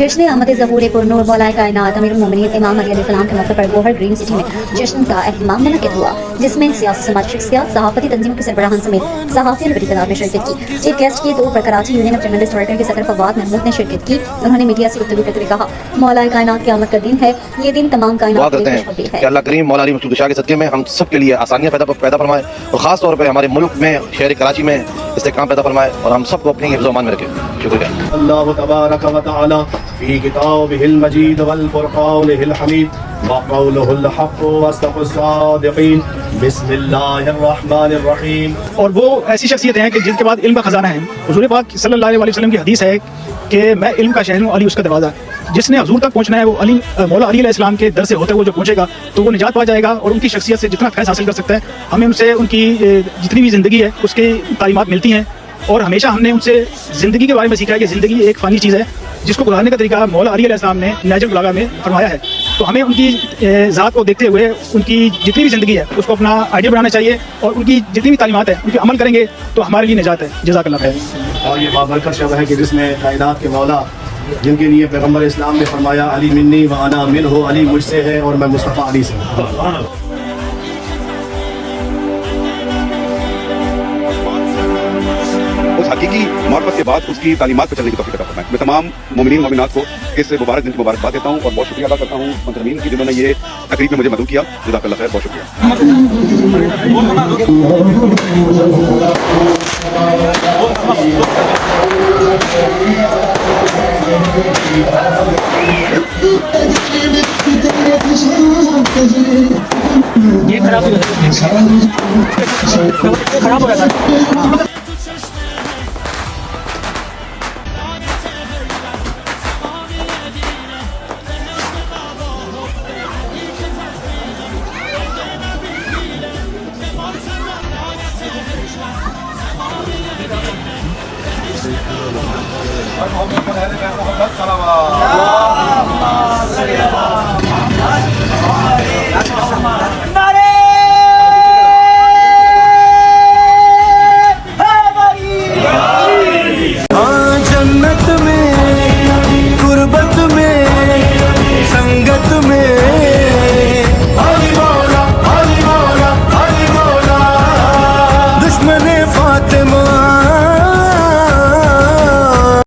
जश्न आमद ज़हूर पुरनूर मौलाए कायनात अमीरुल मोमिनीन इमाम अली अलैहिस्सलाम के मौके पर गोहर ग्रीन सिटी में जश्न का एहतमाम मुनक़्क़िद हुआ, जिसमें सियासी समाजी शख्सियत, सहाफ़ती तंजीमों के सरबराहान समेत सहाफ़ियों ने बड़ी तादाद में शिरकत की। चीफ गेस्ट के तौर पर Karachi union of journalist worker के सदर फवाद महमूद ने शिरकत की। उन्होंने मीडिया से गुफ्तगू करते हुए कहा, मौलाए कायनात क़यामत का दिन है, ये दिन तमाम कायनात के लिए खुशखबरी है। अल्लाह करीम मौला अली मखदूम शाह के सदक़े में हम सब के लिए आसानियाँ पैदा फरमाए और ख़ास तौर पर हमारे मुल्क में शहर कराची में इस्तेहकाम पैदा फरमाए और हम सबको अपनी हिफ्ज़ व अमान में रखे। शुक्रिया। अल्लाह तबारक व तआला फी किताबिहिल मजीद वल फुरक़ानिहिल हमीद व क़ौलुहुल हक़्क़ व अस्दक़ुस सादिक़ीन बिस्मिल्लाहिर रहमानिर रहीम। और वो ऐसी शख्सियतें हैं कि जिनके बाद इल्म का खजाना है। हुज़ूर पाक सल्लल्लाहु अलैहि वसल्लम की हदीस है कि मैं इल्म का शहर हूँ, अली उसका दरवाज़ा। जिसने हुज़ूर तक पहुँचना है वो मौला अली अलैहिस्सलाम के दर से होते हुए जो पहुँचेगा तो वो निजात पा जाएगा और उनकी शख्सियत से जितना फैज़ हासिल कर सकता है। हमें उनसे उनकी जितनी भी ज़िंदगी है उसकी तालीमात मिलती हैं और हमेशा हमने उनसे ज़िंदगी के बारे में सीखा है कि ज़िंदगी एक फ़ानी चीज़ है जिसको गुजारने का तरीका मौला अली अलैहिस्सलाम ने नहजुल बलागा में फरमाया है। तो हमें उनकी ज़ात को देखते हुए उनकी जितनी भी ज़िंदगी है उसको अपना आइडिया बनाना चाहिए और उनकी जितनी भी तालीमात है उनकी अमल करेंगे तो हमारे लिए निजात है। जज़ाकल्लाह खैर। और ये बाबरकत शब है कि जिसमें कायनात के मौला जिनके लिए पैगम्बर इस्लाम ने फरमाया अली मिन्नी व अना मिन्हु, अली मुझसे है और मैं मुस्तफ़ा अली से हूँ। उस हकीकी मार्फत के बाद उसकी तालीमात पर चलने की तौफीक अता फरमाए। मैं तमाम मोमिनीन मोमिनात को इस मुबारक दिन की मुबारकबाद देता हूँ और बहुत शुक्रिया अदा करता हूँ मंतज़मीन की जिन्होंने ये तकरीब में मुझे मदद किया। जज़ाकल्लाह खैर, बहुत शुक्रिया। ये खराब हो रहा था। सलावत।